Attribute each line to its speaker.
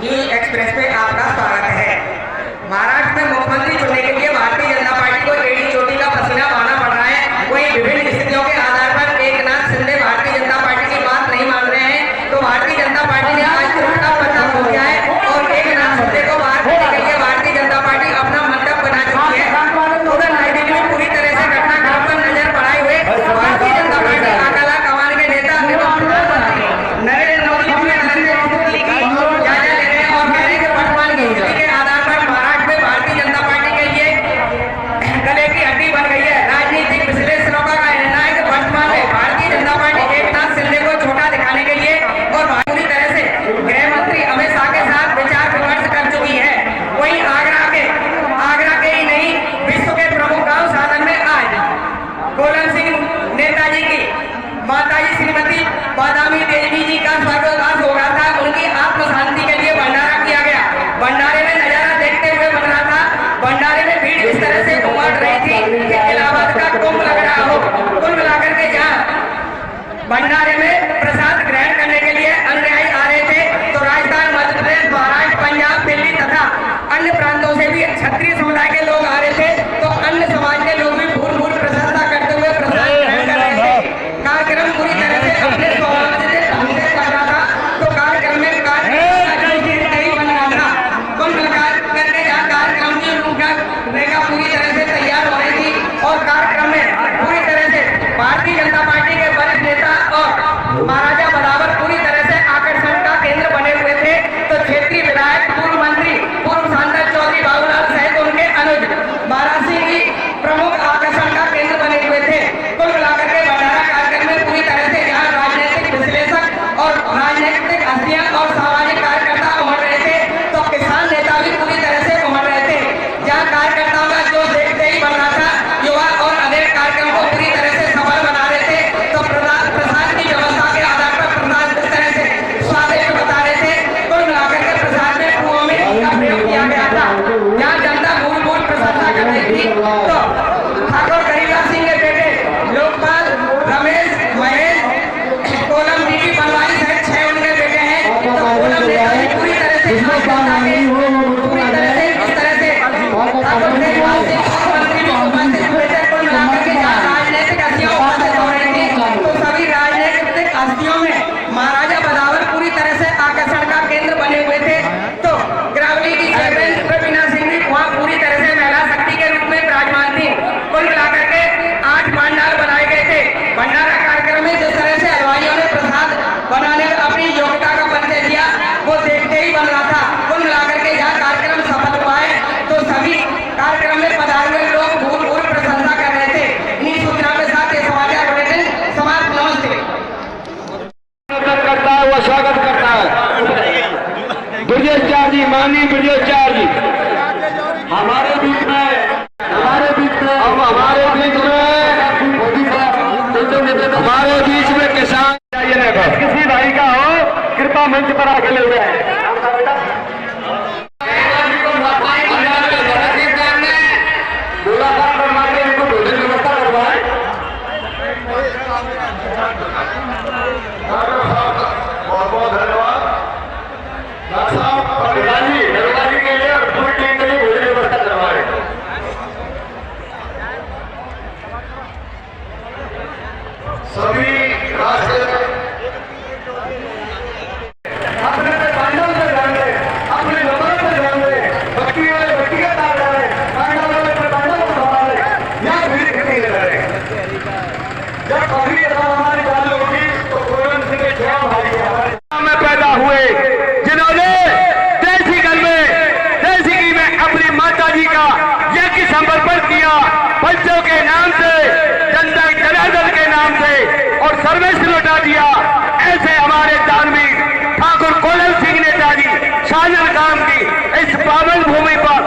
Speaker 1: News express पे आपका स्वागत है। महाराष्ट्र में मुख्यमंत्री चुनने के लिए भारतीय जनता पार्टी को एड़ी चोटी का पसीना बहाना पड़ रहा है। वहीं विभिन्न स्थितियों के आधार पर एकनाथ शिंदे भारतीय जनता पार्टी की बात नहीं मान रहे हैं, तो भारतीय जनता पार्टी ने आज तुरंत का पता खोल दिया है और एकनाथ शिंदे को बाहर करने के लिए भारतीय जनता पार्टी अपना मंतव्य बना चुकी है। उधर नई दिल्ली में पूरी तरह से घटनाक्रम पर नजर बढ़ाए हुए भारतीय जनता पार्टी अकाला कमान के नेता एवं प्रधानमंत्री नरेंद्र मोदी अपने स्थिति की जायजा ले रहे हैं और कह रहे हैं कि वर्तमान की स्थिति के आधार पर महाराष्ट्र में भारतीय जनता पार्टी के लिए गले की हड्डी बन गई है। राजनीतिक विश्लेषकों का कहना है कि वर्तमान में भारतीय जनता पार्टी एकनाथ शिंदे को छोटा दिखाने के लिए और पूरी तरह से गृह मंत्री अमित शाह के साथ विचार विमर्श कर चुकी है। वहीं आगरा के ही नहीं विश्व के प्रमुख गांव साधन में आज गोलम सिंह नेताजी की माताजी श्रीमती बादामी देवी जी का स्वर्गवास हो रहा था। उनकी आत्म शांति के लिए भंडारा किया गया। भंडारे में नजारा देखते हुए बन रहा था। भंडारे में भीड़ इस तरह से उमड़ रही थी कि इलाहाबाद का कुंभ लग रहा हो। कुल मिलाकर के जहाँ भंडारे में प्रसाद ग्रहण करने के लिए अनुयायी आ रहे थे, तो राजस्थान, मध्य प्रदेश, महाराष्ट्र, पंजाब, दिल्ली तथा अन्य प्रांतों से भी क्षत्रिय समुदाय के लोग आ रहे थे। तो अन्य समाज के लोग भी भूल प्रशंसा करते हुए प्रसाद ग्रहण कर रहे थे। कार्यक्रम पूरी तरह से अपने स्वभाव से ढंग से कर रहा था, तो कार्यक्रम में नहीं बन रहा था। कुल मिलाकर करके जहाँ कार्यक्रम की रूपरेखा पूरी तरह से तैयार हो रही थी और कार्यक्रम में पूरी तरह से भारतीय जनता पार्टी के वरिष्ठ नेता और महाराजा बराबर पूरी तरह से आकर्षण का केंद्र बने हुए थे। तो क्षेत्रीय विधायक, पूर्व मंत्री, पूर्व सांसद चौधरी बाबूलाल सहित उनके अनुज वाराणसी की प्रमुख आकर्षण का केंद्र बने हुए थे। कुल मिलाकर के भंडारा कार्यक्रम में पूरी तरह से यहाँ राजनीतिक विश्लेषक और राजनीतिक हस्तियां और सामाजिक कार्यकर्ता उमड़ रहे थे, तो किसान नेता भी पूरी तरह से उमड़ रहे थे। जहाँ कार्यकर्ताओं का जोश देखते ही बढ़ रहा था, युवा और अनेक कार्यक्रम को पूरी तरह से सफल बना रहे थे। तो प्रसाद की व्यवस्था के आधार पर प्रसाद किस तरह से स्वादिष्ट बता रहे थे। कुल मिलाकर के प्रसाद में कुओं में का प्रयोग किया गया था। जहाँ जनता भूल प्रशंसा कर रही थी, तो ठाकुर गरीबदास सिंह के बेटे लोकपाल, रमेश, महेश, कोलम दीदी बनवारी सहित 6 उनके बेटे हैं। तो कोलम नेताजी पूरी तरह से इस तरह से ठाकुर गरीबदास सिंह मंत्री भी उपस्थित हुए थे। कुल मिलाकर के जहाँ राजनीतिक हस्तियां उपस्थित हो रही थी, तो सभी राजनीतिक हस्तियों में महाराजा बदावर पूरी तरह से आकर्षण का केंद्र बने हुए थे। तो ग्रामीण की चेयरमैन प्रवीणा सिंह भी वहाँ पूरी तरह से महिला शक्ति के रूप में विराजमान थी। कुल मिलाकर के 8 भंडार बनाए गए थे। भंडारा कार्यक्रम में जिस तरह से हलवाइयों ने प्रसाद बनाने में अपनी योग्यता का परिचय दिया, वो देखते ही बन रहा था। कुल मिलाकर के यहाँ कार्यक्रम सफल हुआ है, तो सभी कार्यक्रम में पधारे हुए लोग भूल प्रशंसा कर रहे थे। इन्हीं सूचना के साथ ये समाचार बुलेटिन समाप्त। नमस्ते।
Speaker 2: करता है वो स्वागत करता है ब्रजेश चार जी, माननीय ब्रजेश चार जी हमारे बीच में किसान किसी भाई का हो, कृपा मंच पर आके ले जाए। बहुत धन्यवाद के लिए और पूरी टीम के लिए भोजन व्यवस्था करवाए। सभी अपने पांडव से जाने, अपने नंबर से जाने, भक्ति वाले भक्ति का तार डाले, पांडव वाले पांडव को संभाले, या भीड़ खड़ी रहे। जब अभी हमारी चालू होगी तो गोविंद सिंह के 6 भाई में पैदा हुए, जिन्होंने देसी घी में अपनी माता जी का यज्ञ समर्पण किया, बच्चों के नाम से, जनता जनार्दन के नाम से, और सर्वस्व लौटा दिया। ऐसे हमारे धार्मिक ठाकुर गोलम सिंह नेताजी शाहजहां काम की इस पावन भूमि पर